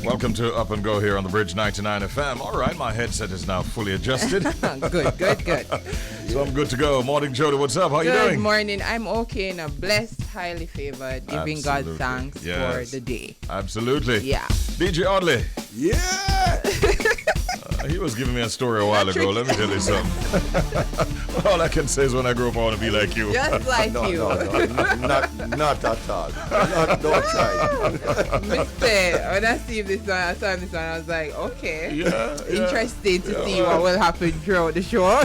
Welcome to Up and Go here on the Bridge 99 FM. All right, my headset is now fully adjusted. Good. So I'm good to go. Morning, Jody. What's up? How you Good doing? morning. I'm okay and blessed, highly favored, giving God thanks for the day. Absolutely. Yeah. DJ Audley. Yeah. He was giving me a story a while ago. Let me tell you something. All I can say is when I grow up, I want to be like you. Just like you. Not at all. Don't try. Mister, when I see this one, I was like, okay. Interesting to see what will happen throughout the show.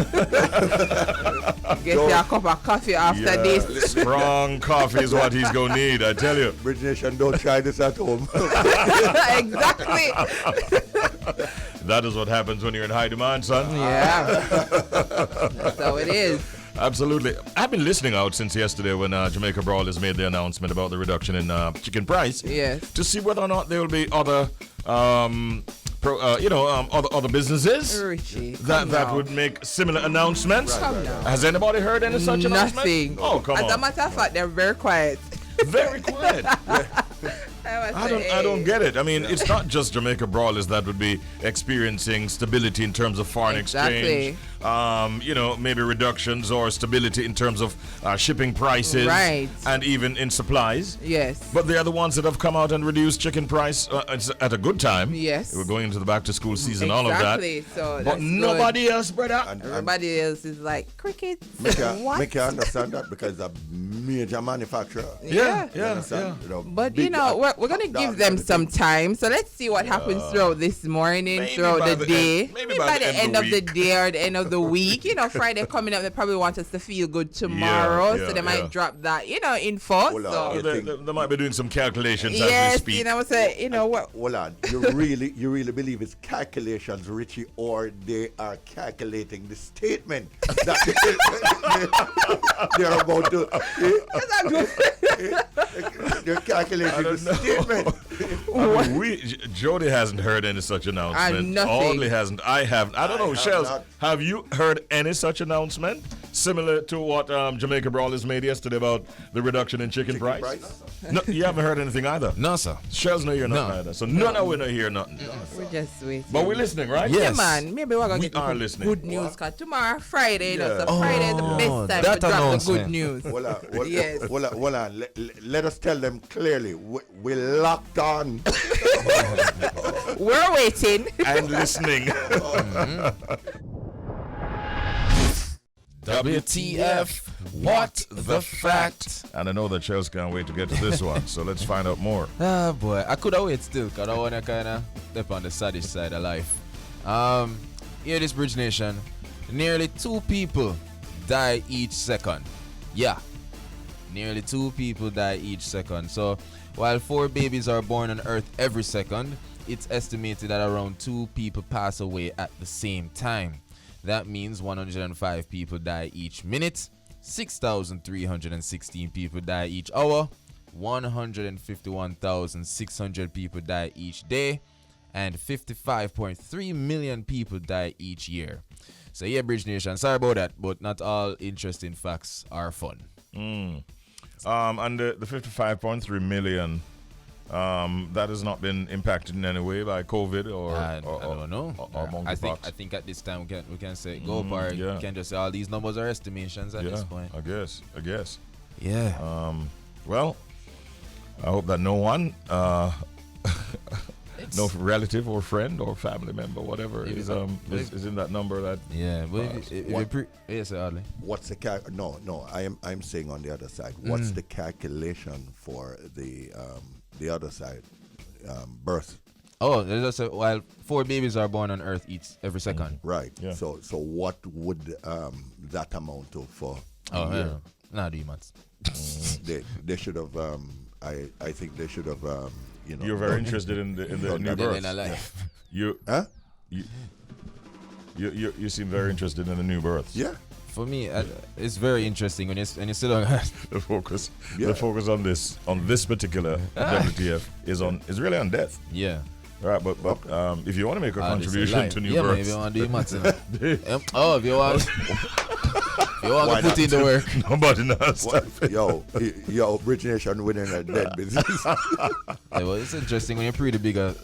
Get you a cup of coffee after this. Strong coffee is what he's going to need, I tell you. Bridge Nation, don't try this at home. Exactly. That is what happens when you're in high demand, son. Yeah. That's how it is. Absolutely. I've been listening out since yesterday when Jamaica Brawlers made the announcement about the reduction in chicken price. Yes. To see whether or not there will be other, other businesses Richie, that would make similar announcements. Come now. Has anybody heard any such announcement? Nothing. Oh, come on. As a matter of fact, they're very quiet. Very quiet. I don't get it. I mean, it's not just Jamaica Brawlers that would be experiencing stability in terms of foreign exchange. Maybe reductions or stability in terms of shipping prices, right, and even in supplies. Yes. But they are the ones that have come out and reduced chicken price at a good time. Yes. We're going into the back to school season, exactly. all of that. So but nobody else, brother. Everybody else is like crickets. Make you understand that because a major manufacturer. Yeah. But we're gonna give them some time. So let's see what happens throughout this morning, throughout the day. Maybe by the end of the day or the end of the week. Friday coming up, they probably want us to feel good tomorrow, so they might drop that, info. They might be doing some calculations as we speak. What? Hold on. You really believe it's calculations, Richie, or they are calculating the statement that they're about to. They're calculating the statement. Jody hasn't heard any such announcement. Nothing. Audley hasn't. I haven't. I don't know, Shelz. Have you heard any such announcement similar to what Jamaica Brawlers made yesterday about the reduction in chicken price? No, you haven't heard anything either. No, sir. Shelz, no, you're not either. So no, we're not hearing nothing. We're just waiting. But we're listening, right? Yes. Yeah, man. Maybe we're gonna We get are listening. good news because tomorrow Friday, so Yeah. Friday is the best time to drop the good news. Yes. Hold on. Let us tell them clearly. We're locked on. We're waiting and listening. WTF, what the fact? And I know that Shelz can't wait to get to this one, so let's find out more. Ah, boy, I could have waited still, because I want to kind of step on the saddish side of life. Here, this Bridge Nation, nearly 2 people die each second. Yeah, nearly 2 people die each second. So, while 4 babies are born on Earth every second, it's estimated that around 2 people pass away at the same time. That means 105 people die each minute, 6,316 people die each hour, 151,600 people die each day, and 55.3 million people die each year. So yeah, Bridge Nation, sorry about that, but not all interesting facts are fun. And the 55.3 million, that has not been impacted in any way by COVID or I don't know. Or monkeypox. I think at this time we can say go for it. You can just say all these numbers are estimations at this point. I guess. Yeah. Well, I hope that no one, no relative or friend or family member, whatever, is in that number. That yes, Audley. What's the No. I'm saying on the other side. What's the calculation for the other side, birth? Oh, there's just while 4 babies are born on Earth every second. Right. Yeah. So what would that amount to for? Not do months. They should have. I think they should have. You're very interested in the new birth. In life. You seem very interested in the new births. Yeah. For me, it's very interesting when you sit on the focus on this particular WTF is really on death. Yeah. Right, but if you want to make a contribution to new births, maybe I want to do maths. If you want. You want to put in the work. Nobody knows. Yo, Bridge Nation winning a dead business. Well, it's interesting when you pre the bigger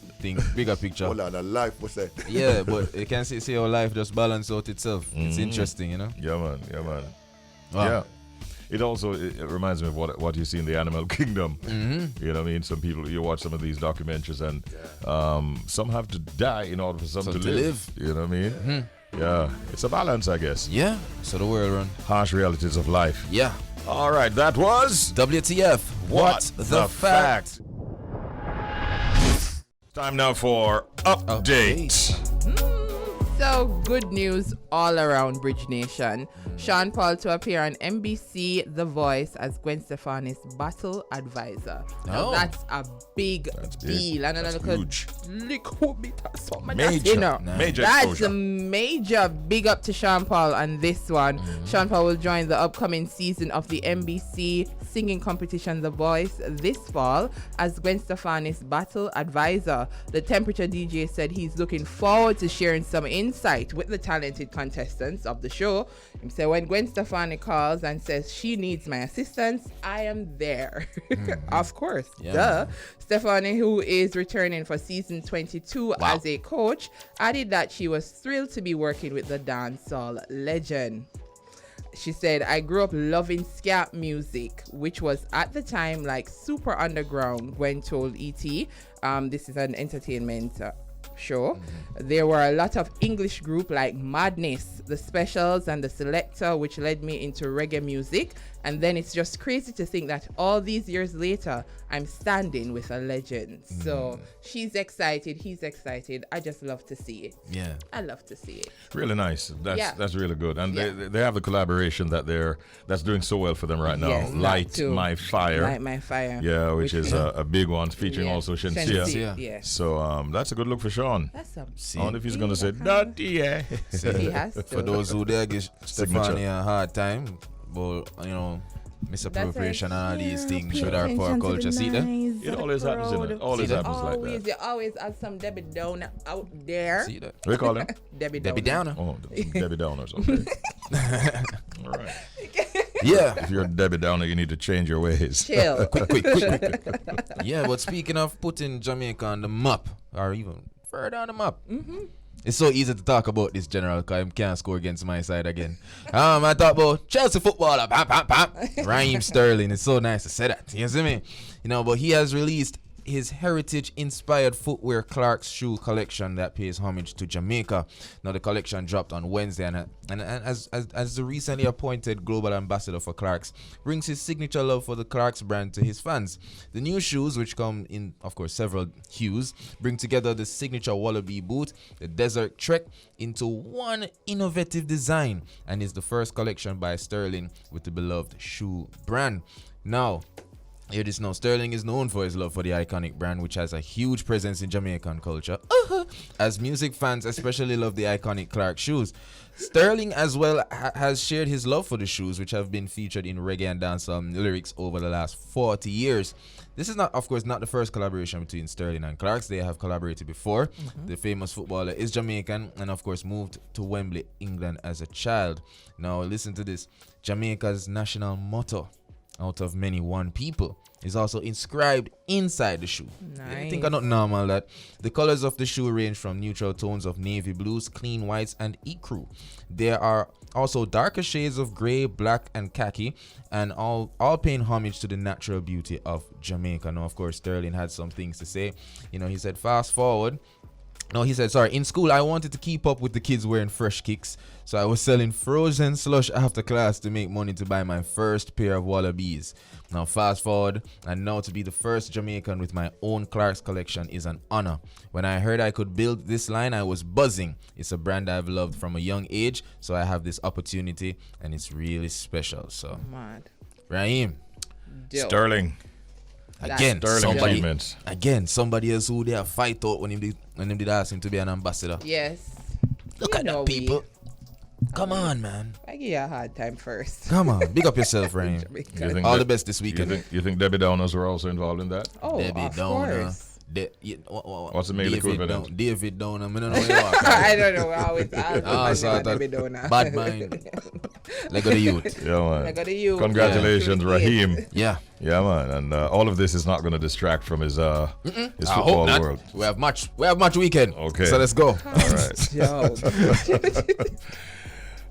picture. Hold on, a life was said. Yeah, but you can see how life just balance out itself. It's interesting, you know? Yeah, man. Wow. Yeah. It also it reminds me of what you see in the animal kingdom. You know what I mean? Some people, you watch some of these documentaries and some have to die in order for some to live. You know what I mean? Yeah. It's a balance, I guess. Yeah. So the world run. Harsh realities of life. Yeah. All right. That was WTF. What the fact? Time now for update. So, good news all around Bridge Nation. Sean Paul to appear on NBC The Voice as Gwen Stefani's battle advisor. Now, that's a big deal. And that's huge. Major That's exposure. a major big up to Sean Paul on this one. Sean Paul will join the upcoming season of the NBC singing competition The Voice this fall as Gwen Stefani's battle advisor. The Temperature DJ said he's looking forward to sharing some insight with the talented contestants of the show. He said, when Gwen Stefani calls and says she needs my assistance, I am there. Of course. Duh. Stefani, who is returning for season 22 as a coach, added that she was thrilled to be working with the dancehall legend. She said, I grew up loving scat music, which was at the time like super underground. Gwen told E.T. This is an entertainment show. There were a lot of English group like Madness, The Specials, and The Selector, which led me into reggae music. And then it's just crazy to think that all these years later, I'm standing with a legend. So she's excited. He's excited. I just love to see it. Yeah. I love to see it. Really nice. That's really good. And they have the collaboration that's doing so well for them right now. Yes, Light My Fire. Light My Fire. Yeah, which is a big one featuring also Shensia. Yeah. So that's a good look for Sean. That's a I wonder if he's going to say, Daddy, yeah. he has to. For those who dare give Stefani a hard time, but, you know, misappropriation and all these things with our poor culture. See that? It always happens, isn't it? Always happens like that. You always have some Debbie Downer out there. See that? What do you call him? Debbie Downer. Oh, Debbie Downers. Okay. All right. Yeah. If you're a Debbie Downer, you need to change your ways. Chill. quick. Yeah, but speaking of putting Jamaica on the map, or even further on the map, it's so easy to talk about this, General, because I can't score against my side again. I talk about Chelsea footballer, Raheem Sterling. It's so nice to say that. You see me? You know, but he has released his heritage-inspired footwear Clark's shoe collection that pays homage to Jamaica. Now, the collection dropped on Wednesday, and as the recently appointed global ambassador for Clark's, brings his signature love for the Clark's brand to his fans. The new shoes, which come in, of course, several hues, bring together the signature Wallaby boot, the Desert Trek, into one innovative design, and is the first collection by Sterling with the beloved shoe brand. Now, hear this now. Sterling is known for his love for the iconic brand, which has a huge presence in Jamaican culture. As music fans especially love the iconic Clark shoes. Sterling as well has shared his love for the shoes, which have been featured in reggae and dancehall lyrics over the last 40 years. This is not, of course, not the first collaboration between Sterling and Clark's. They have collaborated before. The famous footballer is Jamaican and, of course, moved to Wembley, England as a child. Now, listen to this. Jamaica's national motto, out of many one people, is also inscribed inside the shoe. Nice. You think are not normal that the colors of the shoe range from neutral tones of navy blues, clean whites, and ecru. There are also darker shades of gray, black, and khaki, and all paying homage to the natural beauty of Jamaica. Now, of course, Sterling had some things to say. You know, he said, fast forward. No, he said, sorry, in school, I wanted to keep up with the kids wearing fresh kicks, so I was selling frozen slush after class to make money to buy my first pair of Wallabies. Now, fast forward, and now to be the first Jamaican with my own Clark's collection is an honor. When I heard I could build this line, I was buzzing. It's a brand I've loved from a young age, so I have this opportunity, and it's really special. So, Mad. Raheem. Dope. Sterling. Again, Sterling somebody else who they fight out when him did ask him to be an ambassador. Yes. Look You at know that, people. Come on, man. I give you a hard time first. Come on. Big up yourself, Raheem. All the best this weekend. You think Debbie Downers were also involved in that? Oh, Debbie of Downer. course. What's the male equivalent? David Down. I don't know. I don't know how it's David Down. Bad mind. Lego the youth. Yeah, man. Lego the youth. Congratulations, Raheem. Yeah. Yeah, man. And all of this is not going to distract from his his football hope not. world. We have much weekend. Okay. So let's go. All right. Yo.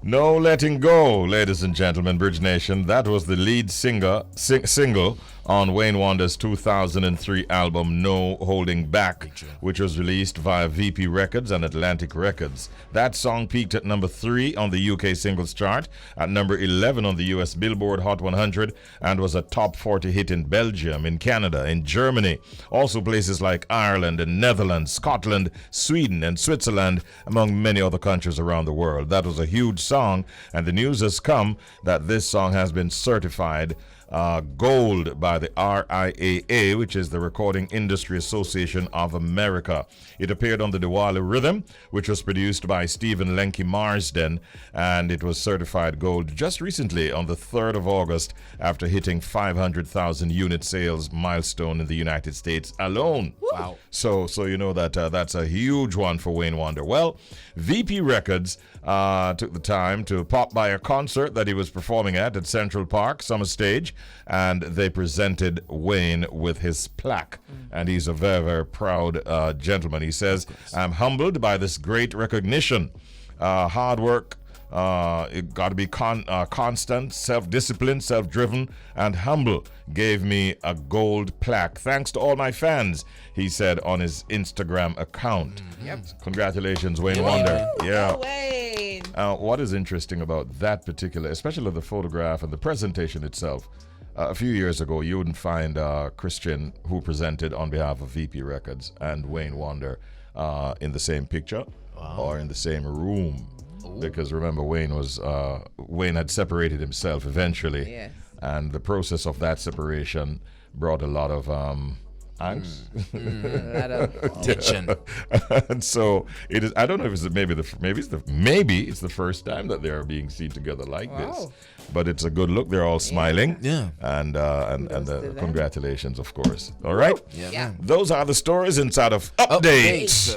No Letting Go, ladies and gentlemen, Bridge Nation. That was the lead single on Wayne Wonder's 2003 album No Holding Back, which was released via VP Records and Atlantic Records. That song peaked at number 3 on the UK singles chart, at number 11 on the US Billboard Hot 100, and was a top 40 hit in Belgium, in Canada, in Germany, also places like Ireland and Netherlands, Scotland, Sweden, and Switzerland, among many other countries around the world. That was a huge song, and the news has come that this song has been certified gold by the RIAA, which is the Recording Industry Association of America. It appeared on the Diwali Rhythm, which was produced by Stephen Lenky Marsden, and it was certified gold just recently on the 3rd of August after hitting 500,000 unit sales milestone in the United States alone. Wow. So you know that that's a huge one for Wayne Wonder. Well, VP Records took the time to pop by a concert that he was performing at Central Park, Summer Stage, and they presented Wayne with his plaque. And he's a very, very proud gentleman. He says, "I'm humbled by this great recognition. Hard work, it got to be constant, self-disciplined, self-driven, and humble gave me a gold plaque. Thanks to all my fans," he said on his Instagram account. Yep. Congratulations, Wayne Wonder. Yeah. Wayne. What is interesting about that particular, especially the photograph and the presentation itself, a few years ago, you wouldn't find Christian, who presented on behalf of VP Records, and Wayne Wonder in the same picture or in the same room. Because remember, Wayne had separated himself eventually. Yes. And the process of that separation brought a lot of angst. A lot of Tension. And so it is. I don't know if it's maybe it's the first time that they are being seen together like this. But it's a good look. They're all smiling. Yeah. And congratulations, of course. All right. Yeah. Yeah. Man. Those are the stories inside of Updates.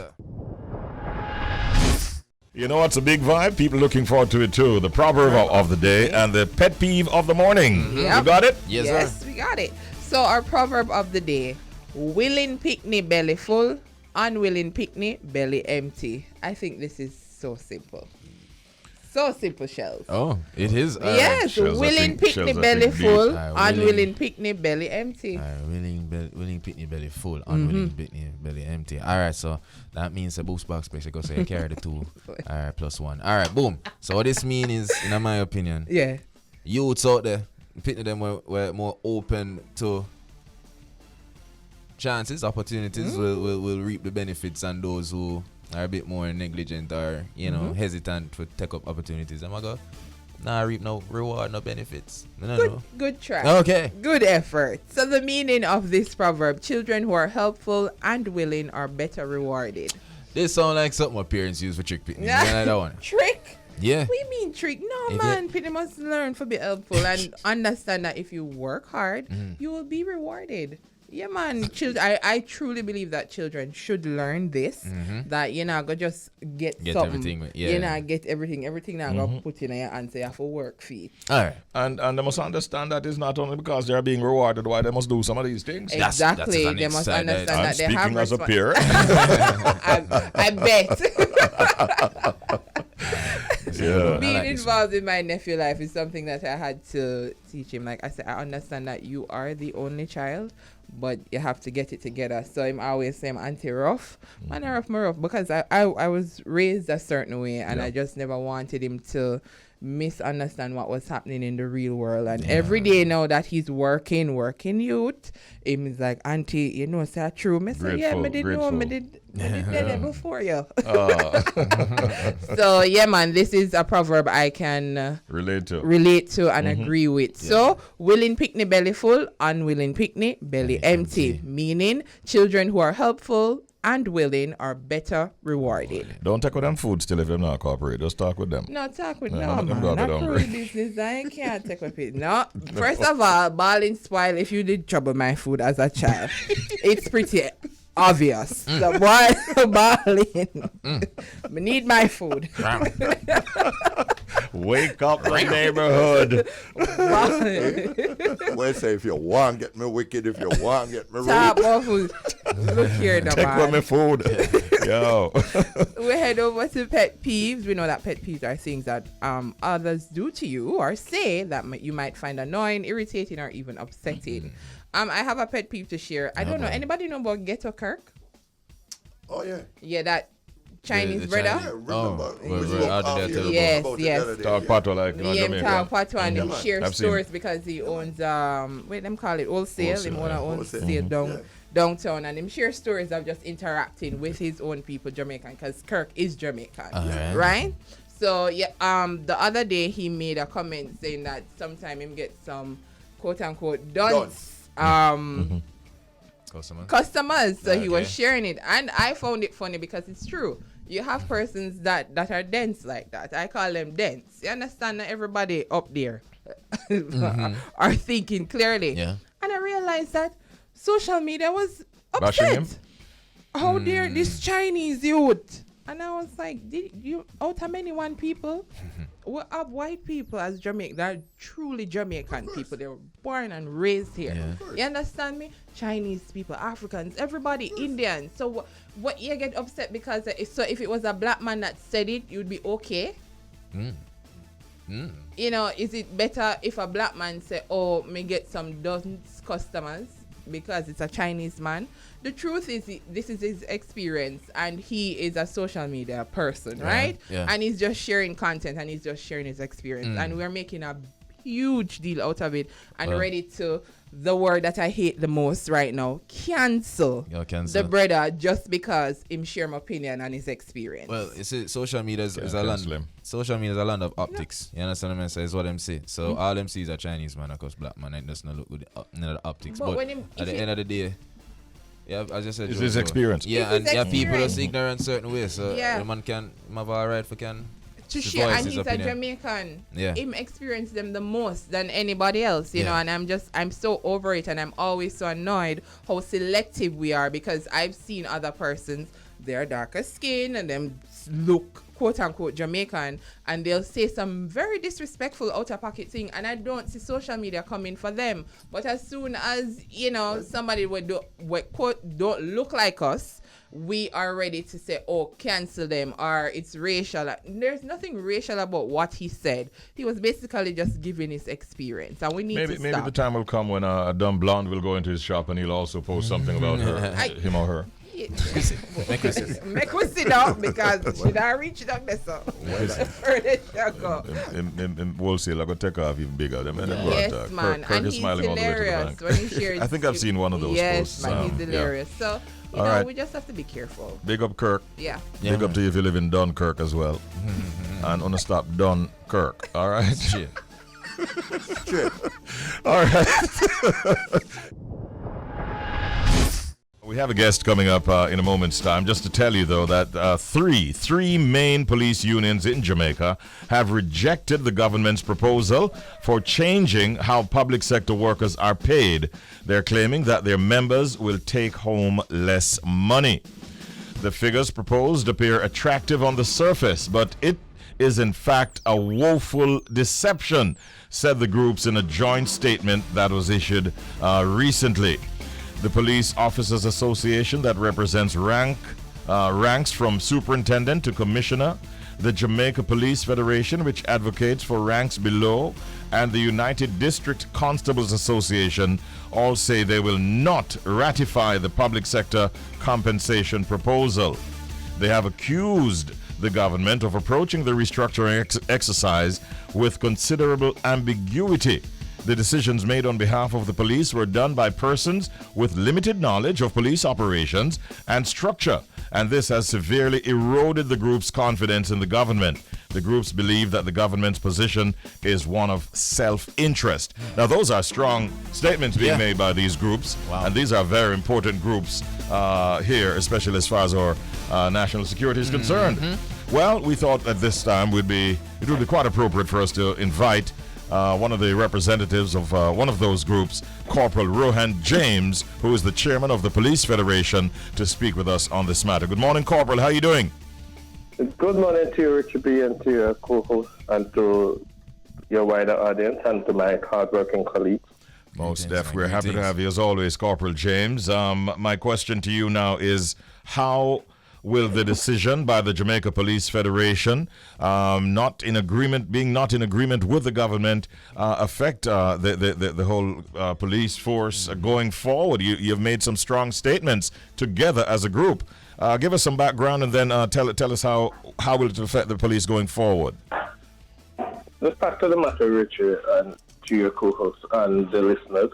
You know what's a big vibe? People looking forward to it too. The proverb of the day and the pet peeve of the morning. Yep. You got it? Yes, we got it. So our proverb of the day: willing picnic belly full, unwilling picnic belly empty. I think this is so simple. So simple, Shelz. Oh, it is. Yes, Shelz, willing picnic Shelz, belly full, willing. unwilling picnic belly empty. Willing picnic belly full, unwilling picnic belly empty. All right, so that means the boost box basically say carry the 2. All right, +1. All right, boom. So what this means is, in my opinion, Yeah. youths out there, picnic them were more open to chances, opportunities, will reap the benefits, and those who are a bit more negligent or hesitant to take up opportunities, I'm gonna go, nah, reap no reward, no benefits. No. Good try. Okay. Good effort. So the meaning of this proverb: children who are helpful and willing are better rewarded. This sound like something my parents use for trick picnics. Yeah, that one. Trick? Yeah. What do you mean trick? No, If man. People must learn to be helpful and understand that if you work hard, you will be rewarded. Yeah, man. Children, I truly believe that children should learn this. That you're not gonna just get something. Everything. Yeah. You're not get everything. Everything not gonna put in your hand, so you have to work for it. All right. And they must understand that it's not only because they are being rewarded why they must do some of these things. Exactly. That's They must excited. understand I'm that they have speaking as a peer. I bet. Yeah. Being like this involved in my nephew life is something that I had to teach him. Like I said, I understand that you are the only child, but you have to get it together. So I'm always saying, Auntie rough, man, rough, because I was raised a certain way, and I just never wanted him to misunderstand what was happening in the real world. And every day now that he's working youth, he's like, Auntie, you know, say true. Me say, yeah, me did know, me did it before you. So yeah, man, this is a proverb I can relate to and agree with. So willing picnic belly full, unwilling picnic belly empty, meaning children who are helpful and willing are better rewarded. Don't take with them food still if they're not cooperate. Just talk with them. No, talk with No, no, them man. got Not it for hungry. business. I can't take with it. No. First of all, balling spoil if you did trouble my food as a child. It's pretty obvious. The boy balling. I need my food. Wake up the neighborhood. Well, say if you want, get me wicked. If you want, get me Top rude. of food. Look here, the Take away my man. food. Yo. We head over to pet peeves. We know that pet peeves are things that others do to you or say that you might find annoying, irritating, or even upsetting. I have a pet peeve to share. I don't know. Anybody know about Ghetto Kirk? Oh, yeah. Yeah, that Chinese the brother. Chinese- Yeah, remember, Oh, we well, spoke well, how did out they here tell you? Yes, about it yes. the other day, Talk yeah. pato like Me Jamaica. and talk patois and him man. share I've seen stories because he owns wait them call it wholesale. Him own a Wholesale. wholesale downtown, and him share stories of just interacting with his own people Jamaican, because Kirk is Jamaican, right? So yeah, the other day he made a comment saying that sometime him get some quote unquote dunce customers. So he was sharing it, and I found it funny because it's true. You have persons that are dense like that. I call them dense. You understand that everybody up there are thinking clearly. Yeah. And I realized that social media was Bashing him? upset. How dare this Chinese youth? And I was like, did you out of many one people? We have white people as Jamaican. They're truly Jamaican people. They were born and raised here. Yeah. You understand me? Chinese people, Africans, everybody, Indians. So what you get upset because if it was a black man that said it, you'd be okay. You know, is it better if a black man say, oh, me get some dozens customers because it's a Chinese man? The truth is, this is his experience, and he is a social media person, right? Yeah. And he's just sharing content, and he's just sharing his experience, and we're making a huge deal out of it, and ready to the word that I hate the most right now, cancel the brother just because him share my opinion and his experience. Well, you see, social media is a land. Social media is a land of optics. You understand what I mean? So it's what them say. So all them see is a Chinese man, of course, black man, and does not look good none of the optics. But at the end of the day, yeah, as I said, It's his experience. Yeah, It's and his people are experience. ignorant certain ways. So Yeah. the man can have all right for to his share, voice, and his he's opinion. a Jamaican. Yeah. Him experience them the most than anybody else, you know, and I'm so over it, and I'm always so annoyed how selective we are, because I've seen other persons, they're darker skin and them look quote unquote Jamaican, and they'll say some very disrespectful out of pocket thing, and I don't see social media coming for them. But as soon as, you know, somebody would don't look like us, we are ready to say, oh, cancel them, or it's racial. There's nothing racial about what he said. He was basically just giving his experience, and we need to stop. Maybe the time will come when a dumb blonde will go into his shop and he'll also post something about her, him or her. Make us sit down, because should I reach down there, so further shall go. Wholesale, I got to take off even bigger. Yes, man, Kirk and is he's smiling all the way to the hilarious bank. when he shares. I think I've seen one of those posts. Yes, man, he's hilarious. So, you All know, right. we just have to be careful. Big up Kirk. Yeah. Big up to you if you live in Dunkirk as well. And on the stop Dunkirk. All right. Shit. All right. We have a guest coming up in a moment's time. Just to tell you, though, that three main police unions in Jamaica have rejected the government's proposal for changing how public sector workers are paid. They're claiming that their members will take home less money. The figures proposed appear attractive on the surface, but it is in fact a woeful deception, said the groups in a joint statement that was issued recently. The Police Officers Association, that represents ranks from superintendent to commissioner, the Jamaica Police Federation, which advocates for ranks below, and the United District Constables Association all say they will not ratify the public sector compensation proposal. They have accused the government of approaching the restructuring exercise with considerable ambiguity. The decisions made on behalf of the police were done by persons with limited knowledge of police operations and structure, and this has severely eroded the group's confidence in the government. The groups believe that the government's position is one of self-interest. Now, those are strong statements being made by these groups, and these are very important groups here, especially as far as our national security is concerned. Well, we thought at this time it would be quite appropriate for us to invite one of the representatives of one of those groups, Corporal Rohan James, who is the chairman of the Police Federation, to speak with us on this matter. Good morning, Corporal. How are you doing? Good morning to you, Richie B, and to your co-host, and to your wider audience, and to my hard-working colleagues. Most def. We're happy to have you as always, Corporal James. My question to you now is, how will the decision by the Jamaica Police Federation, not in agreement with the government, affect the whole police force going forward? You've made some strong statements together as a group. Give us some background, and then tell us how will it affect the police going forward. The fact of the matter, Richard, and to your co-hosts and the listeners,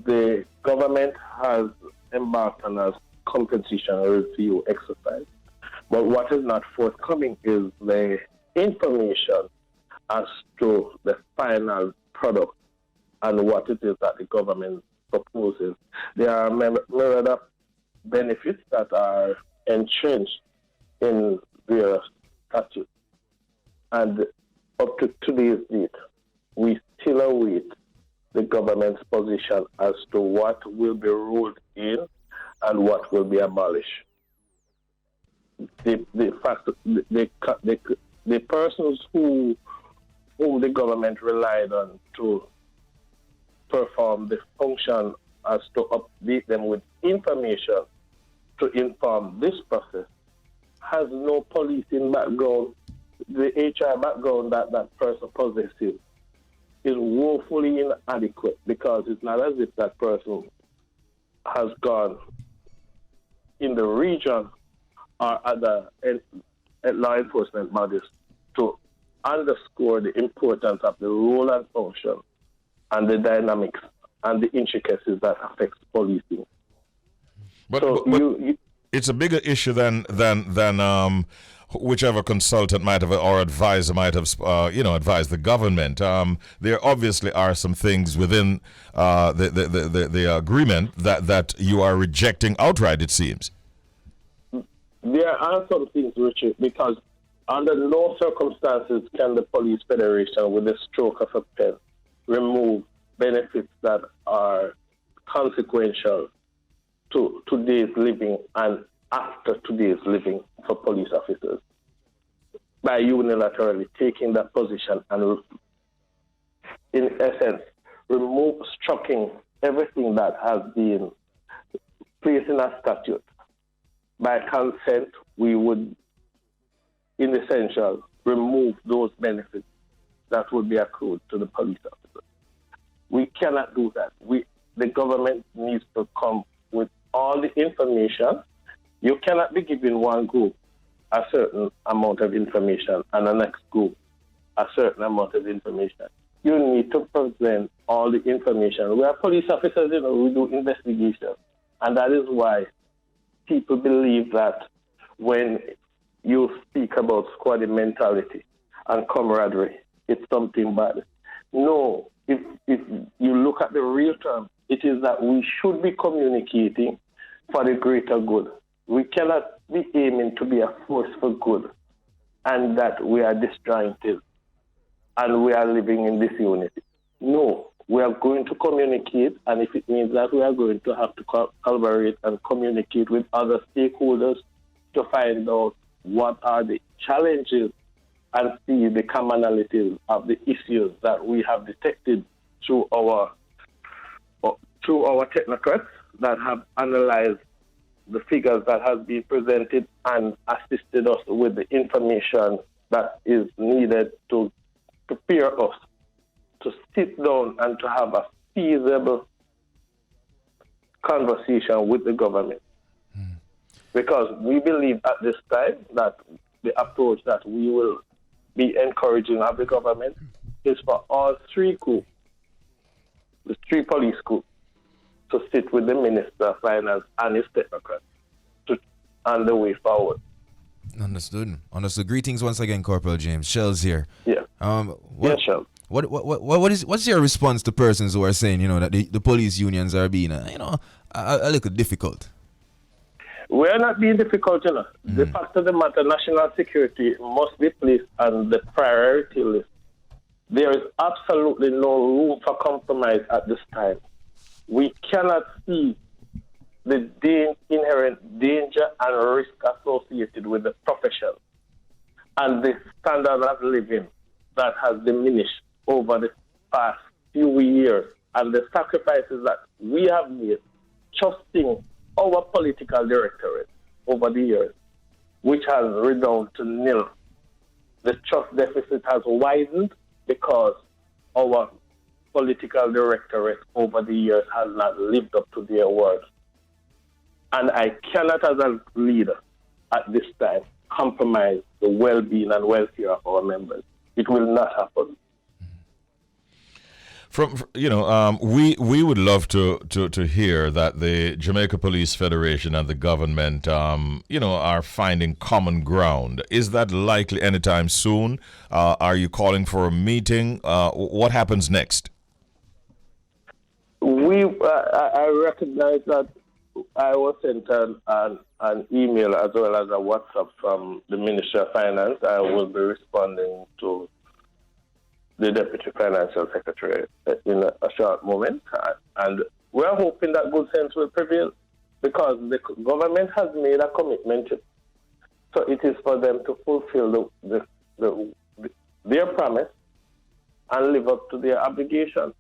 the government has embarked on a compensation review exercise. But what is not forthcoming is the information as to the final product and what it is that the government proposes. There are myriad of benefits that are entrenched in their statute. And up to today's date, we still await the government's position as to what will be ruled in and what will be abolished. The persons whom the government relied on to perform the function as to update them with information to inform this process has no policing background. The HR background that person possesses is woefully inadequate, because it's not as if that person has gone in the region or other law enforcement bodies to underscore the importance of the role and function and the dynamics and the intricacies that affects policing. But it's a bigger issue than whichever consultant might have or advisor might have advised the government. There obviously are some things within the agreement that you are rejecting outright, it seems. There are some things, Richard, because under no circumstances can the Police Federation, with the stroke of a pen, remove benefits that are consequential to today's living and after today's living for police officers by unilaterally taking that position and, in essence, striking everything that has been placed in a statute. By consent, we would, in essential, remove those benefits that would be accrued to the police officers. We cannot do that. The government needs to come with all the information. You cannot be giving one group a certain amount of information and the next group a certain amount of information. You need to present all the information. We are police officers, we do investigations. And that is why people believe that when you speak about squad mentality and camaraderie, it's something bad. No, if you look at the real term, it is that we should be communicating for the greater good. We cannot be aiming to be a force for good and that we are disjointed and we are living in disunity. No, we are going to communicate, and if it means that we are going to have to collaborate and communicate with other stakeholders to find out what are the challenges and see the commonalities of the issues that we have detected through our technocrats that have analyzed the figures that have been presented and assisted us with the information that is needed to prepare us to sit down and to have a feasible conversation with the government. Because we believe at this time that the approach that we will be encouraging of the government is for all three groups, the three police groups, to sit with the Minister of Finance and his technocrats on the way forward. Understood. Greetings once again, Corporal James. Shelz here. Yeah. Shelz. What's your response to persons who are saying, that the police unions are being, a little difficult? We are not being difficult, The fact of the matter, national security must be placed on the priority list there is absolutely no room for compromise at this time. We cannot see the inherent danger and risk associated with the profession and the standard of living that has diminished over the past few years, and the sacrifices that we have made trusting our political directorate over the years, which has redounded to nil. The trust deficit has widened because our political directorate over the years has not lived up to their word. And I cannot, as a leader at this time, compromise the well-being and welfare of our members. It will not happen. We would love to hear that the Jamaica Police Federation and the government, are finding common ground. Is that likely anytime soon? Are you calling for a meeting? What happens next? I recognize that I was sent an email as well as a WhatsApp from the Ministry of Finance. I will be responding to the Deputy Financial Secretary in a short moment. And we're hoping that good sense will prevail because the government has made a commitment. So it is for them to fulfill their promise and live up to their obligation.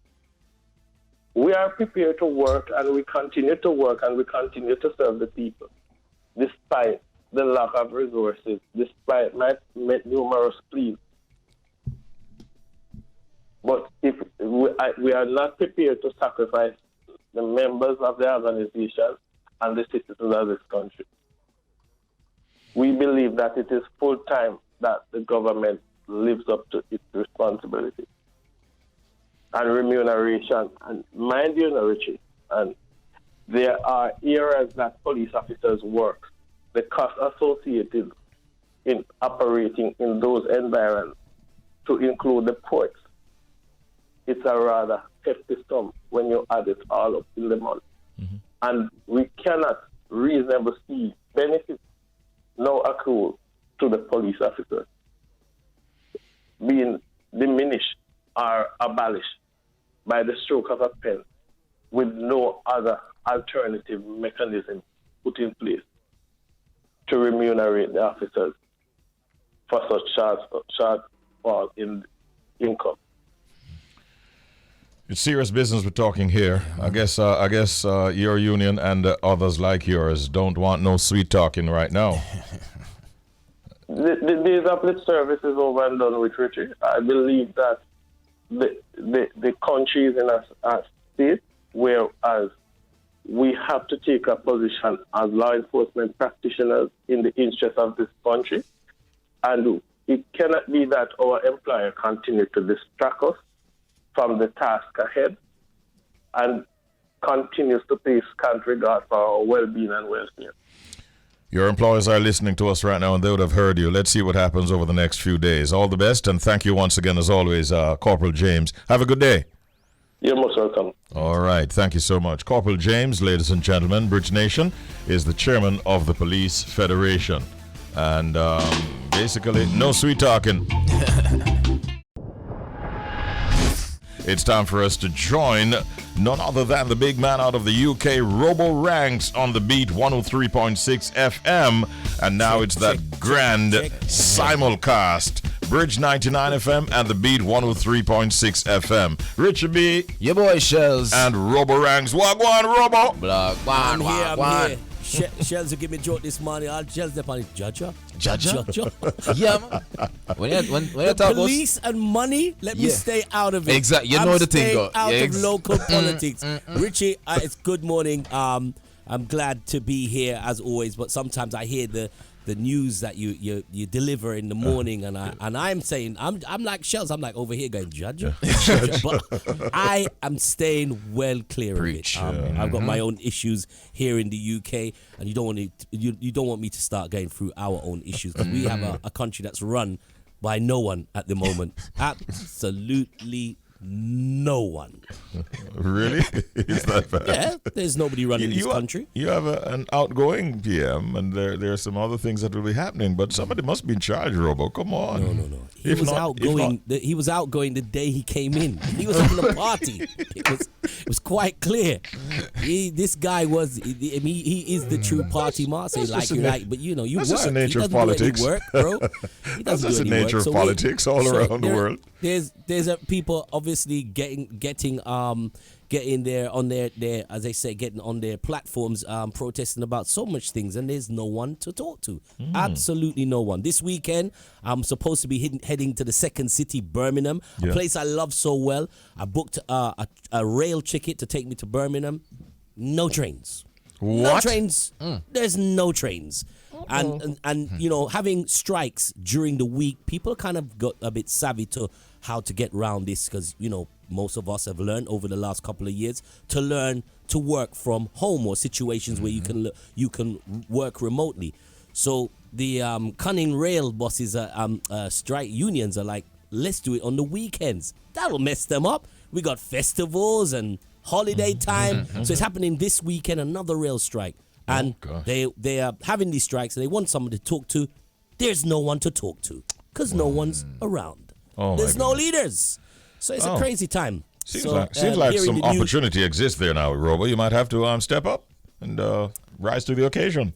We are prepared to work, and we continue to work, and we continue to serve the people, despite the lack of resources, despite my numerous pleas. But if we are not prepared to sacrifice the members of the organization and the citizens of this country. We believe that it is full time that the government lives up to its responsibility. And remuneration, and mind you, Richie, and there are areas that police officers work, the cost associated in operating in those environments, to include the ports. It's a rather hefty sum when you add it all up in the month. Mm-hmm. And we cannot reasonably see benefits now accrue to the police officers being diminished or abolished by the stroke of a pen with no other alternative mechanism put in place to remunerate the officers for such shortfall in income. It's serious business we're talking here. I guess your union and others like yours don't want no sweet talking right now. The days of lip service is over and done with, Richie. I believe that the country is in a state whereas we have to take a position as law enforcement practitioners in the interest of this country. And it cannot be that our employer continues to distract us from the task ahead and continues to pay scant regard for our well-being and welfare. Your employers are listening to us right now, and they would have heard you. Let's see what happens over the next few days. All the best, and thank you once again, as always, Corporal James. Have a good day. You're most welcome. All right. Thank you so much. Corporal James, ladies and gentlemen, Bridge Nation, is the chairman of the Police Federation. And basically, no sweet talking. It's time for us to join none other than the big man out of the UK, Robo Ranks, on the beat 103.6 FM. And now it's that grand simulcast. Bridge 99 FM and the beat 103.6 FM. Richie B, your boy Shelz, and Robo Ranks. Wagwan, Robo. I'm here. Shelz will give me a joke this morning. I'll Shelz up on it. Jaja. Yeah, man. When you talk police and money, let me stay out of it. Exactly. You know the thing, go. Out of local politics. Richie, it's good morning. I'm glad to be here as always, but sometimes I hear the news that you deliver in the morning, and I'm saying I'm like Shelz. I'm like over here going judge, but I am staying well clear of it. I've got my own issues here in the UK, and you don't want me to start going through our own issues because we have a country that's run by no one at the moment. Absolutely no one. Really? Is that bad? Yeah, there's nobody running this country. You have an outgoing PM, and there are some other things that will be happening, but somebody must be in charge, Robo. Come on. No. He was outgoing. He was outgoing the day he came in. He was having a party. It was quite clear. This guy was. He is the true party master. But you that's work. Just the nature he of politics. Do any work, bro. He That's doesn't just do the any nature work. of politics all around the world. There's people obviously getting there on their as they say, getting on their platforms, protesting about so much things, and there's no one to talk to. Absolutely no one. This weekend, I'm supposed to be heading to the second city, Birmingham, a place I love so well. I booked a rail ticket to take me to Birmingham. No trains. What? No trains. There's no trains. And having strikes during the week, people kind of got a bit savvy to how to get around this, because most of us have learned over the last couple of years to learn to work from home, or situations where you can work remotely. So the cunning rail bosses, strike unions are like, let's do it on the weekends. That'll mess them up. We got festivals and holiday time, so it's happening this weekend. Another rail strike. And they are having these strikes, and they want someone to talk to. There's no one to talk to because no one's around. There's no leaders. So it's a crazy time. Seems like some opportunity exists there now, Robo. You might have to step up and rise to the occasion.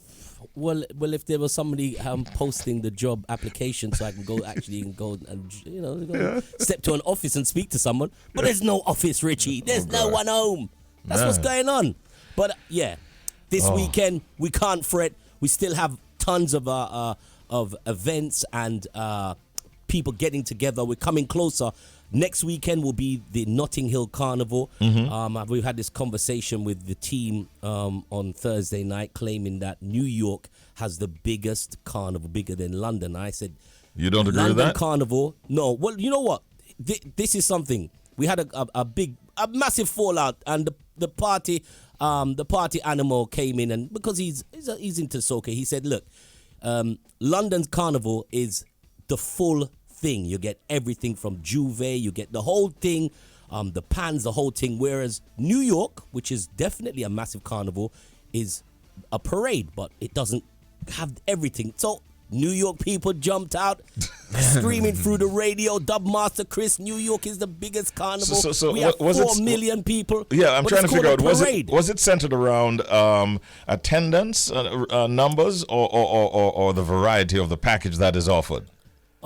Well, if there was somebody posting the job application, so I can go and step to an office and speak to someone. But there's no office, Richie. There's no one home. That's what's going on. But this weekend we can't fret. We still have tons of events and people getting together. We're coming closer. Next weekend will be the Notting Hill Carnival. We've had this conversation with the team on Thursday night, claiming that New York has the biggest carnival, bigger than London. I said, you don't agree London with that? Carnival? No. Well, you know what? This is something. We had a massive fallout, and the party animal came in, and because he's into soca, he said, look, London's carnival is the full thing. You get everything from Juve, you get the whole thing, the pans, the whole thing. Whereas New York, which is definitely a massive carnival, is a parade, but it doesn't have everything. So New York people jumped out, screaming through the radio, Dubmaster Chris, New York is the biggest carnival. So we have 4 million people. Yeah, I'm trying to figure out, was it centered around attendance, numbers, or the variety of the package that is offered?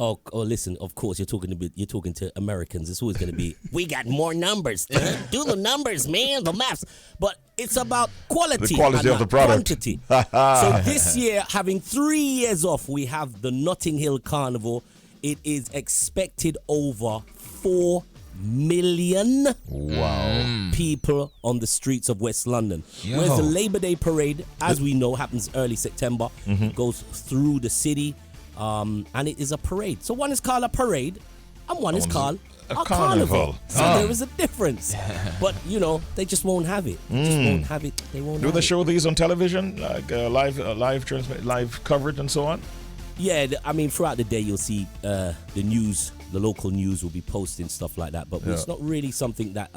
Oh, listen, of course, you're talking to Americans. It's always going to be, we got more numbers. Do the numbers, man, the maths. But it's about quality. The quality of the product. Quantity. So this year, having 3 years off, we have the Notting Hill Carnival. It is expected over 4 million people on the streets of West London. Whereas the Labor Day parade, as we know, happens early September, goes through the city. And it is a parade. So one is called a parade, and one is called a carnival. So there is a difference. But, they just won't have it. They won't. Do they show these on television, like live coverage and so on? Yeah, throughout the day you'll see the news, the local news will be posting stuff like that. But it's not really something that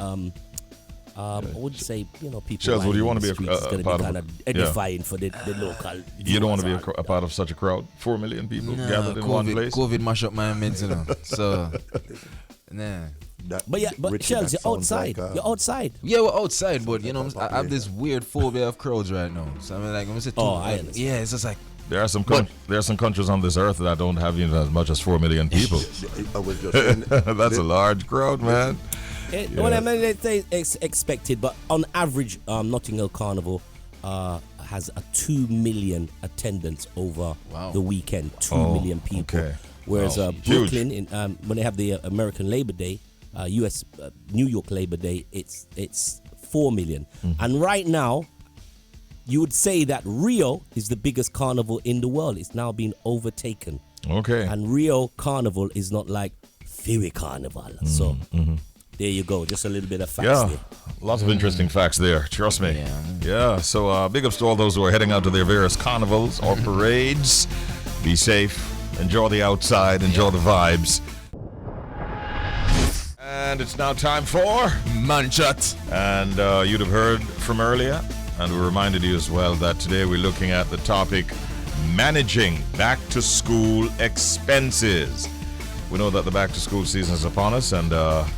I would say, people. Shelz, would you want to be a part of edifying for the local? You don't want to be a part of such a crowd? 4 million people gathered in one place? COVID mash up my meds, So, nah. But Shelz, you're outside. You're outside. Yeah, we're outside, but I have this weird phobia of crowds right now. So I'm going to say, I understand. Yeah, it's just like. There are some countries on this earth that don't have even as much as 4 million people. I was just saying, that's a large crowd, man. It's expected, but on average, Notting Hill Carnival has a 2 million attendance over the weekend. 2 million people. Okay. Whereas Brooklyn, when they have the American Labor Day, New York Labor Day, it's 4 million. And right now, you would say that Rio is the biggest carnival in the world. It's now been overtaken. Okay. And Rio Carnival is not like Philly Carnival. So there you go. Just a little bit of facts there. Lots of interesting facts there. Trust me. Yeah. So big ups to all those who are heading out to their various carnivals or parades. Be safe. Enjoy the outside. Enjoy the vibes. And it's now time for Manshot. And you'd have heard from earlier, and we reminded you as well that today we're looking at the topic managing back-to-school expenses. We know that the back-to-school season is upon us, and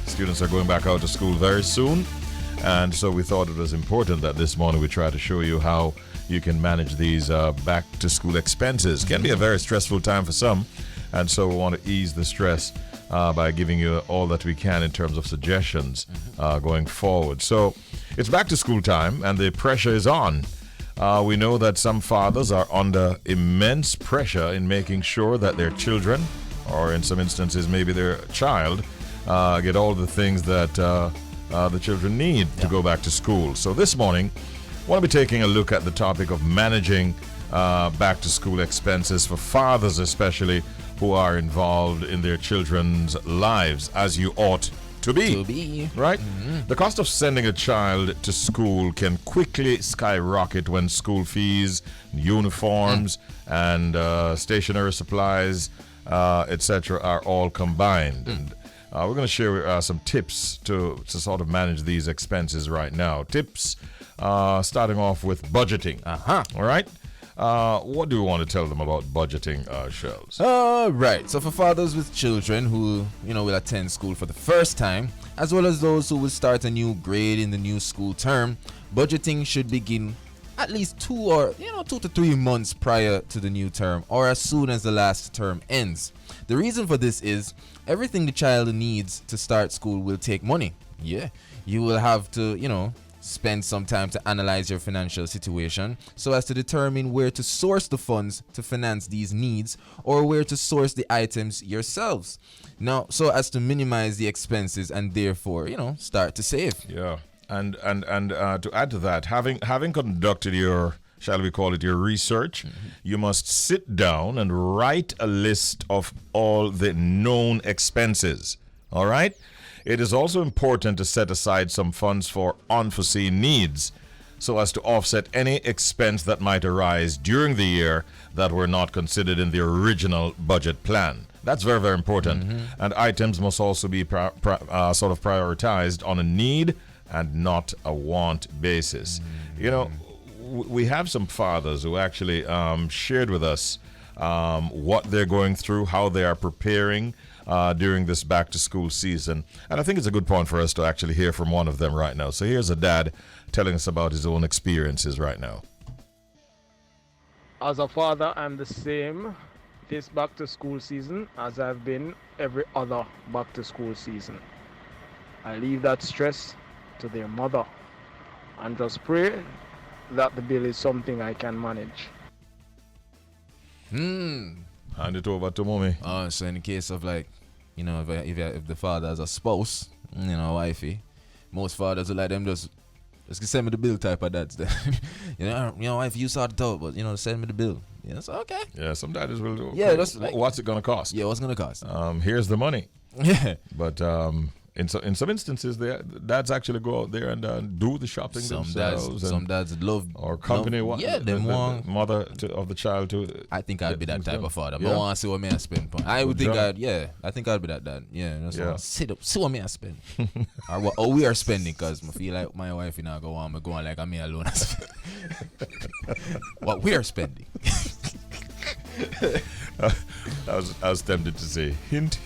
students are going back out to school very soon. And so we thought it was important that this morning we try to show you how you can manage these back-to-school expenses. Can be a very stressful time for some, and so we want to ease the stress by giving you all that we can in terms of suggestions going forward. So it's back-to-school time, and the pressure is on. We know that some fathers are under immense pressure in making sure that their children, or in some instances maybe their child, get all the things that the children need to go back to school. So this morning, I want to be taking a look at the topic of managing back-to-school expenses for fathers especially who are involved in their children's lives, as you ought to be. Right? The cost of sending a child to school can quickly skyrocket when school fees, uniforms, and stationery supplies, etc. are all combined. And we're going to share some tips to sort of manage these expenses right now. Tips starting off with budgeting. All right? What do you want to tell them about budgeting, Shelz? Right. So for fathers with children who, will attend school for the first time, as well as those who will start a new grade in the new school term, budgeting should begin at least 2 to 3 months prior to the new term, or as soon as the last term ends. The reason for this is everything the child needs to start school will take money. Yeah. You will have to, spend some time to analyze your financial situation so as to determine where to source the funds to finance these needs, or where to source the items yourselves. Now, so as to minimize the expenses and therefore, start to save. Yeah. And to add to that, having conducted your, shall we call it, your research, you must sit down and write a list of all the known expenses. All right? It is also important to set aside some funds for unforeseen needs so as to offset any expense that might arise during the year that were not considered in the original budget plan. That's very, very important. And items must also be sort of prioritized on a need and not a want basis. We have some fathers who actually shared with us what they're going through, how they are preparing during this back-to-school season. And I think it's a good point for us to actually hear from one of them right now. So here's a dad telling us about his own experiences right now. As a father, I'm the same this back-to-school season as I've been every other back-to-school season. I leave that stress to their mother and just pray that the bill is something I can manage. Hand it over to mommy. So in the case of if the father has a spouse, wifey, most fathers will let them just send me the bill type of dads. Wife, you sort it out, but send me the bill. So okay. Yeah, some daddies will do. Yeah, that's what's it gonna cost? Yeah, what's gonna cost? Here's the money. Yeah. But in some instances, dads actually go out there and do the shopping themselves. Some dads love or company. The mother of the child to. I think I'd be that type of father. I want to see what me I spend. I would think I'd be that dad. Yeah. Sit up, see what me I spend, or we are spending, because I feel like my wife and I go on like I'm me alone. What we are spending. I was tempted to say hint.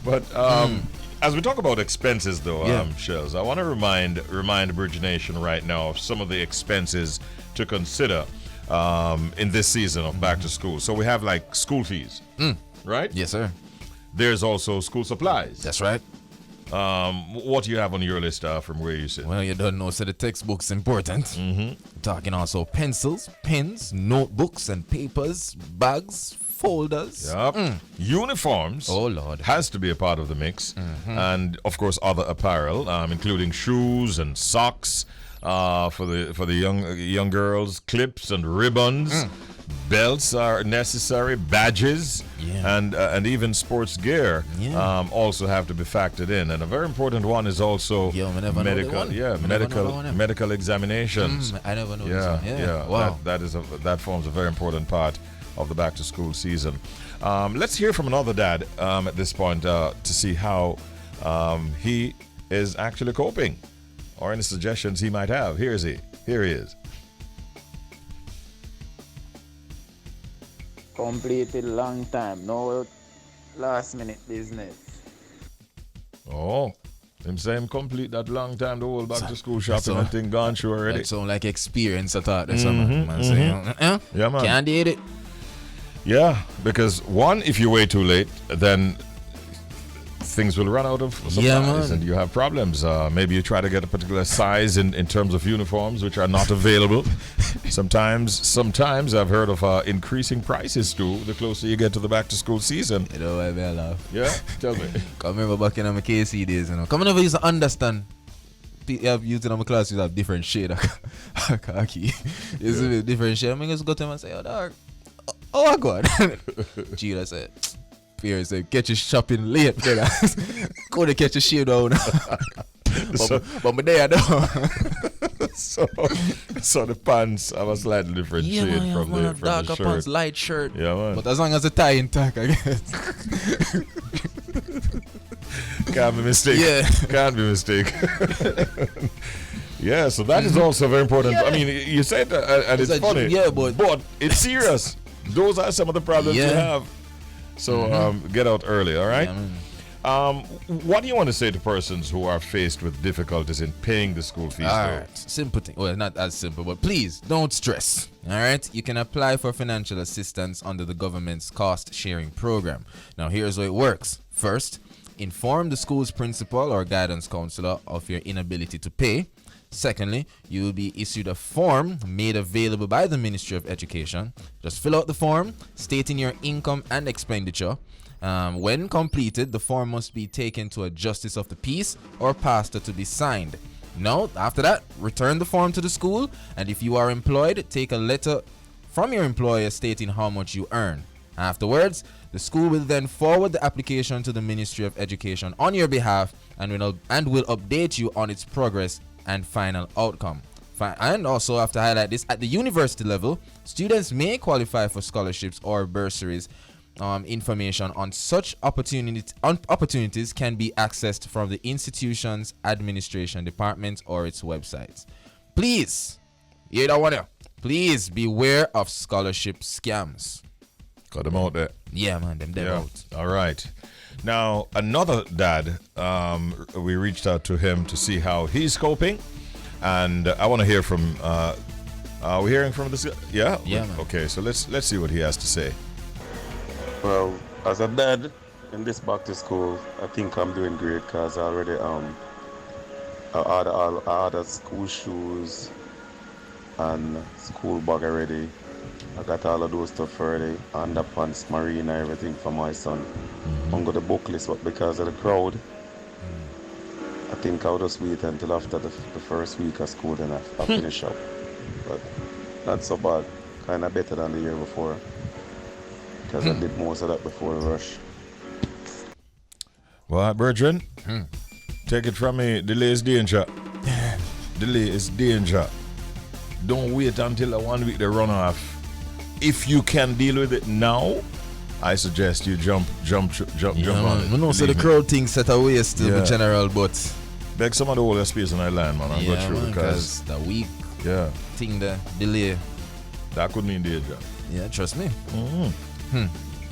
But as we talk about expenses, though, Shelz, I want to remind Bridge Nation right now of some of the expenses to consider in this season of back to school. So we have like school fees, right? Yes, sir. There's also school supplies. That's right. What do you have on your list from where you sit? Well, you don't know, so the textbook's important. Talking also pencils, pens, notebooks and papers, bags, folders. Uniforms. Oh Lord. Has to be a part of the mix. And of course other apparel, including shoes and socks for the young girls, clips and ribbons. Belts are necessary, badges, and even sports gear also have to be factored in. And a very important one is also medical examinations. I never know this one. Wow. That forms a very important part of the back to school season. Let's hear from another dad at this point to see how he is actually coping, or any suggestions he might have. Here he is. Completed long time, no last minute business. Oh, him say him complete that long time, the whole back to school shopping and thing gone through already. That sound like experience, I thought. That's man saying, yeah, man. Can't date it. Yeah, because one, if you wait too late, then things will run out of supplies and you have problems. Maybe you try to get a particular size in terms of uniforms, which are not available. Sometimes I've heard of increasing prices too, the closer you get to the back to school season. You know why I laugh? Yeah, tell me. I remember back in my KC days, you know. Come never used to understand. Youth in my class used to have different shade of khaki. It's a different shade. I mean, just go to him and say, oh, dog. Oh, God. Gee, I said, Pierre said, get your shopping late, brother. Go to catch your shade down. but my day, I don't. So the pants have a slightly different shade from the darker shirt. pants, light shirt. Yeah, man. But as long as the tie intact, I guess. Can't be mistaken. Yeah. Can't be mistaken. Yeah, so that is also very important. Yeah. I mean, you said that, and it's funny. Yeah, but it's serious. Those are some of the problems you have. So get out early, all right? Yeah, what do you want to say to persons who are faced with difficulties in paying the school fees? All right, simple thing. Well, not as simple, but please don't stress. All right, you can apply for financial assistance under the government's cost sharing program. Now, here's how it works. First, inform the school's principal or guidance counselor of your inability to pay. Secondly, you will be issued a form made available by the Ministry of Education. Just fill out the form stating your income and expenditure. When completed, the form must be taken to a justice of the peace or pastor to be signed. Now, after that, return the form to the school, and if you are employed, take a letter from your employer stating how much you earn. Afterwards, the school will then forward the application to the Ministry of Education on your behalf and will update you on its progress and final outcome. And also have to highlight this, at the university level, students may qualify for scholarships or bursaries. Information on such opportunities can be accessed from the institution's administration department or its websites. Please, you don't want to. Please beware of scholarship scams. Got them out there. Yeah, man, them out. All right. Now, another dad, we reached out to him to see how he's coping. And I want to hear from, are we hearing from this guy? Yeah? Yeah, man. Okay, so let's see what he has to say. Well, as a dad in this back to school, I think I'm doing great because I already I ordered school shoes and school bag already. I got all of those stuff already, underpants, marina, everything for my son. I'm going to book list, but because of the crowd, I think I'll just wait until after the first week of school, then I'll finish up. But not so bad, kind of better than the year before. Because I did most of that before the rush. Well, brethren, take it from me. Delay is danger. Delay is danger. Don't wait until the 1 week they run off. If you can deal with it now, I suggest you jump on it. I know, so the crowd thing set away still the general, but beg some of the older space on that land, man, and go through because the week thing, the delay. That could mean danger. Yeah, trust me.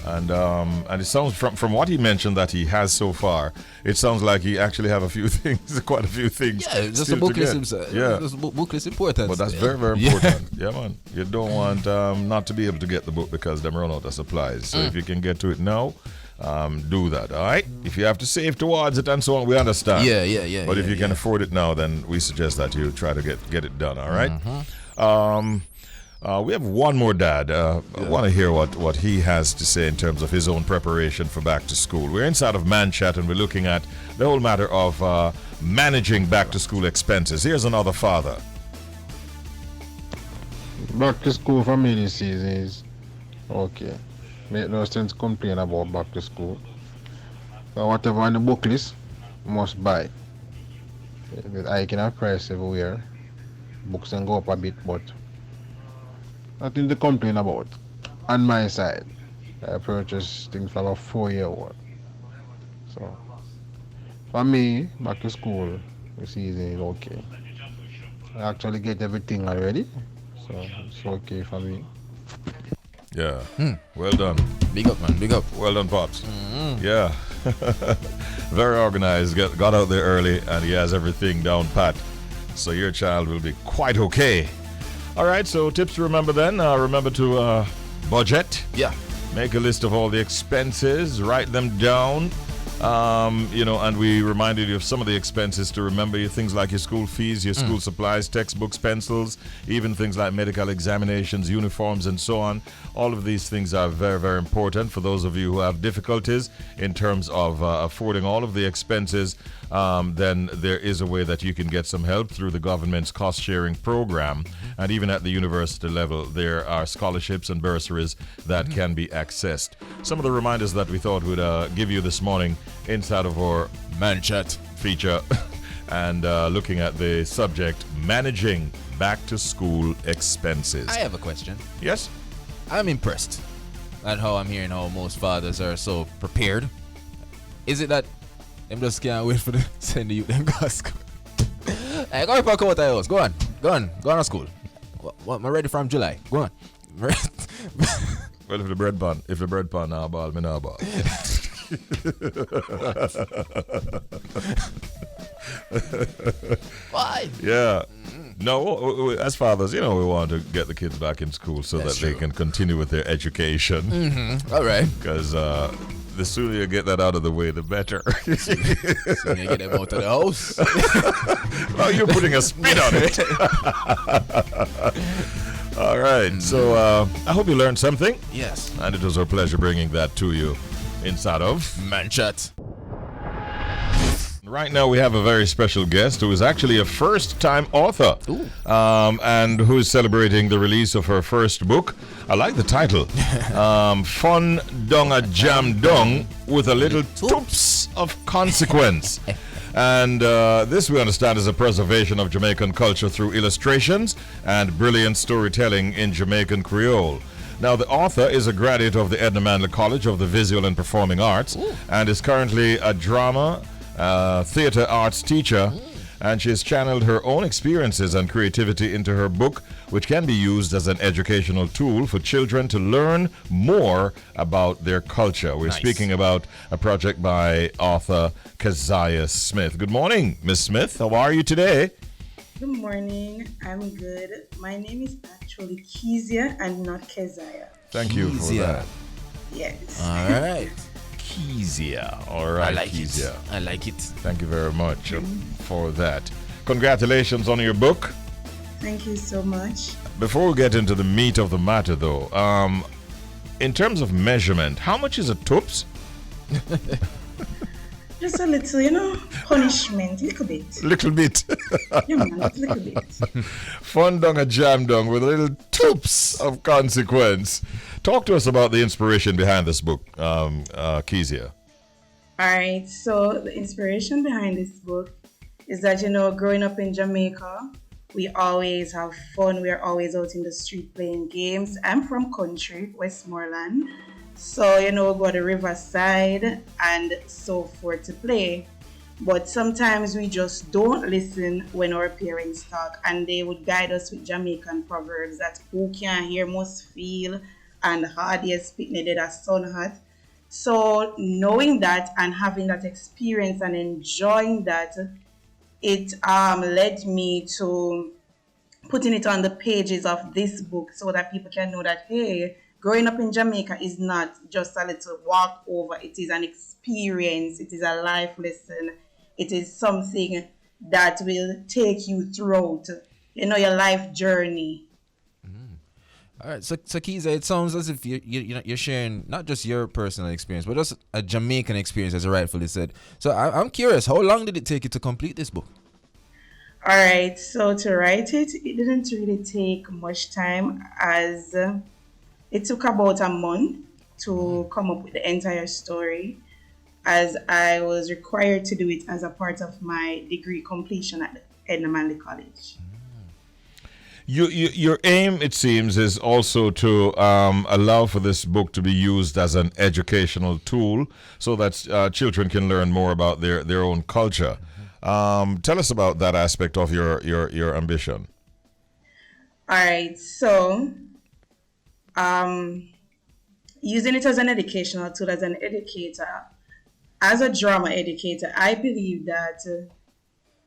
And it sounds from what he mentioned that he has so far, it sounds like he actually have quite a few things. Yeah, just a book list himself. Yeah, just book list important. But that's very, very important. Yeah, man. You don't want not to be able to get the book because them run out of supplies. So if you can get to it now, do that. All right. If you have to save towards it and so on, we understand. Yeah. But if you can afford it now, then we suggest that you try to get it done. All right. We have one more dad. I want to hear what he has to say in terms of his own preparation for back to school. We're inside of Manchat and we're looking at the whole matter of managing back to school expenses. Here's another father. Back to school for me this season is okay. Make no sense complain about back to school. So whatever on the book list, must buy. I can have price everywhere. Books can go up a bit, but nothing to complain about. on my side, I purchased things from a 4-year-old. So for me, back to school, the season is okay. I actually get everything already, so it's okay for me. Yeah. Well done. Big up, man. Big up. Well done, Pops. Yeah. Very organized. Got out there early, and he has everything down pat. So your child will be quite okay. All right, so tips to remember then. Remember to budget. Yeah. Make a list of all the expenses. Write them down. And we reminded you of some of the expenses to remember. Things like your school fees, your school supplies, textbooks, pencils, even things like medical examinations, uniforms, and so on. All of these things are very, very important for those of you who have difficulties in terms of affording all of the expenses. Then there is a way that you can get some help through the government's cost-sharing program. And even at the university level, there are scholarships and bursaries that can be accessed. Some of the reminders that we thought would give you this morning inside of our Man Chat feature and looking at the subject, managing back-to-school expenses. I have a question. Yes? I'm impressed at how I'm hearing how most fathers are so prepared. Is it that them just can't wait for the send the youth them go to school? Hey, go back out of the house. Go on to school. What, I'm ready from July. Go on. Well, if the bread pan now ball, me now ball. Why? Yeah. No, as fathers, we want to get the kids back in school so that they can continue with their education. All right. Because the sooner you get that out of the way, the better. Sooner you get them out of the house. Well, you're putting a spin on it. All right. So I hope you learned something. Yes. And it was our pleasure bringing that to you inside of Man Chat. Right now we have a very special guest who is actually a first-time author and who is celebrating the release of her first book. I like the title. Fun Dung a Jamdung with a little tups of consequence. And this, we understand, is a preservation of Jamaican culture through illustrations and brilliant storytelling in Jamaican creole. Now, the author is a graduate of the Edna Manley College of the Visual and Performing Arts and is currently a drama theater arts teacher, and she has channeled her own experiences and creativity into her book, which can be used as an educational tool for children to learn more about their culture. We're speaking about a project by author Keziah Smith. Good morning, Miss Smith. How are you today? Good morning. I'm good. My name is actually Keziah and not Keziah. Thank you for that. Yes. All right. Keziah. All right, I like Keziah. it. I like it. Thank you very much for that. Congratulations on your book. Thank you so much. Before we get into the meat of the matter, though, in terms of measurement, how much is a tups? Just a little, punishment, little bit. Little bit. Yeah, man, little bit. Fun dung a jamdung with a little tups of consequence. Talk to us about the inspiration behind this book, Keziah. All right, so the inspiration behind this book is that, growing up in Jamaica, we always have fun. We are always out in the street playing games. I'm from country, Westmoreland. So, we go to the riverside and so forth to play. But sometimes we just don't listen when our parents talk, and they would guide us with Jamaican proverbs that who can hear must feel, and hardest picnic did a sun hot. So knowing that and having that experience and enjoying that, it led me to putting it on the pages of this book so that people can know that, hey, growing up in Jamaica is not just a little walk over. It is an experience. It is a life lesson. It is something that will take you throughout, your life journey. All right, so Keziah, it sounds as if you're sharing not just your personal experience, but just a Jamaican experience, as you rightfully said. So I'm curious, how long did it take you to complete this book? All right, so to write it didn't really take much time, as it took about a month to come up with the entire story, as I was required to do it as a part of my degree completion at Edna Manley College. Your aim, it seems, is also to allow for this book to be used as an educational tool so that children can learn more about their own culture. Tell us about that aspect of your ambition. All right, so using it as an educational tool, as an educator, as a drama educator, I believe that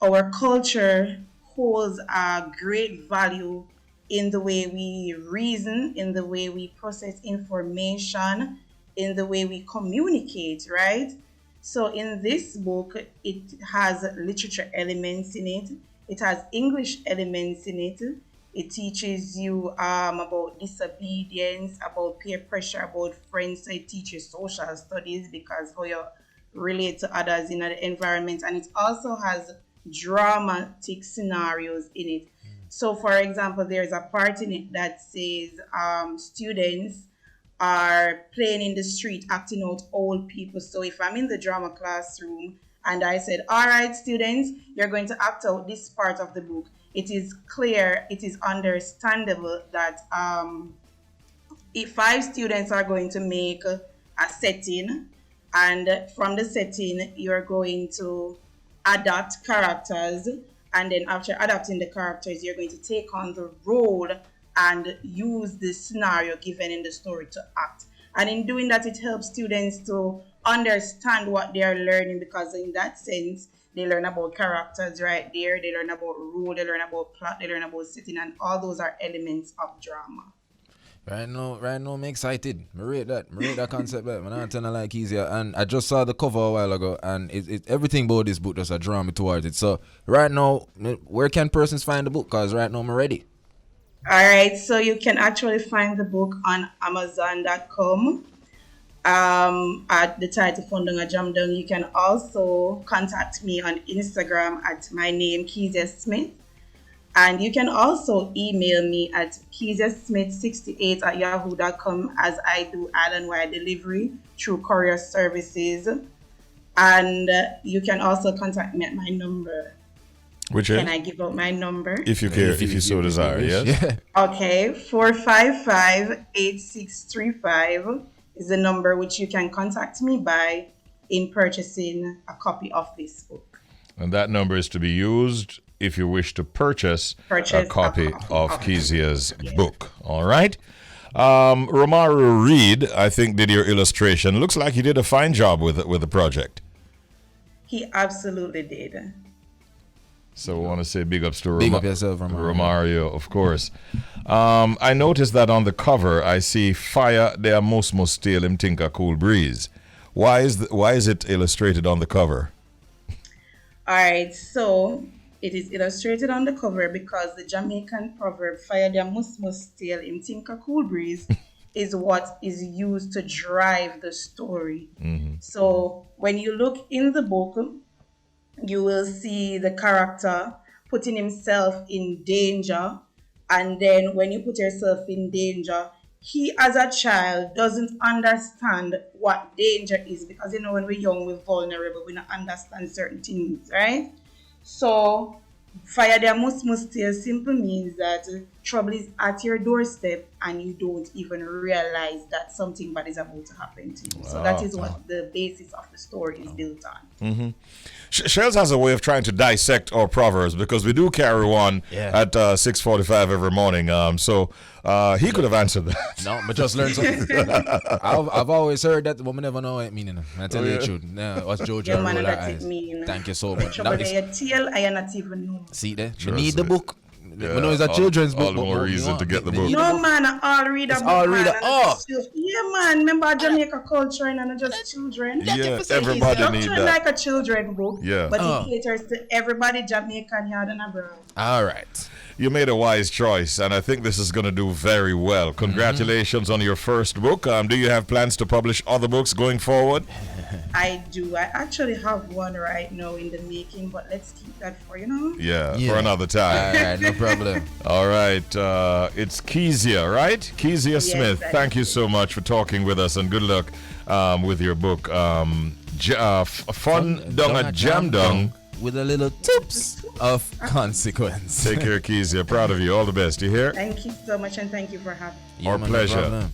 our culture holds a great value in the way we reason, in the way we process information, in the way we communicate, right? So in this book, it has literature elements in it. It has English elements in it. It teaches you about disobedience, about peer pressure, about friends. So it teaches social studies because how you relate to others in the environment. And it also has dramatic scenarios in it. So for example, there's a part in it that says students are playing in the street, acting out old people. So if I'm in the drama classroom and I said, all right, students, you're going to act out this part of the book, it is clear, it is understandable that if 5 students are going to make a setting, and from the setting, you're going to adapt characters, and then after adapting the characters, you're going to take on the role and use the scenario given in the story to act. And in doing that, it helps students to understand what they are learning, because in that sense, they learn about characters right there, they learn about role, they learn about plot, they learn about setting, and all those are elements of drama. Right now, I'm excited. I rate that concept better. I'm not telling like easier. And I just saw the cover a while ago, and everything about this book just draw me towards it. So right now, where can persons find the book? Because right now I'm ready. All right, so you can actually find the book on Amazon.com at the title Fundung a Jamdung. You can also contact me on Instagram at my name, Keziah Smith. And you can also email me at keziahsmith68@yahoo.com, as I do island-wide delivery through courier services. And you can also contact me at my number. Which is? Can I give out my number? If you care, if you so desire, yes. Yeah. Okay, 455-8635 is the number which you can contact me by in purchasing a copy of this book. And that number is to be used if you wish to purchase a copy of Keziah's book. All right. Romario Reed, I think, did your illustration. Looks like he did a fine job with the project. He absolutely did. So I want to say big ups to Big up yourself, Romario, of course. I noticed that on the cover, I see fire there most still him think a cool breeze. Why is it illustrated on the cover? All right, so it is illustrated on the cover because the Jamaican proverb "fire there must still him think a cool breeze" is what is used to drive the story. Mm-hmm. So when you look in the book, you will see the character putting himself in danger. And then when you put yourself in danger, he as a child doesn't understand what danger is, because when we're young, we're vulnerable, we don't understand certain things, right? So fire there must still simple means that trouble is at your doorstep and you don't even realize that something bad is about to happen to you. Wow. So that is what the basis of the story is built on. Mm-hmm. Shelz has a way of trying to dissect our proverbs, because we do carry one at 6:45 every morning. So he could have answered that. No, but just learn something. I've always heard that, but we never know what it means. I tell you the truth. What's Jojo? Thank you so much. Trouble in your tail, I not even know. See there? We need the book. Yeah, we know it's a children's book. All the more reason to get the book. No, man, all reader. It's all reader. Oh. Yeah, man. Remember Jamaica culture and not just children. Yeah, everybody needs that. Like a children book. Yeah. But it caters to everybody, Jamaican here and abroad. All right. You made a wise choice, and I think this is going to do very well. Congratulations on your first book. Do you have plans to publish other books going forward? I do. I actually have one right now in the making, but let's keep that for, Yeah, for another time. All right, no problem. All right. It's Keziah, right? Keziah Smith. Thank you so much for talking with us, and good luck with your book, Fundung a Jamdung. with a little tups of consequence. Take care, Keziah. Proud of you. All the best. You hear? Thank you so much, and thank you for having me. Our pleasure.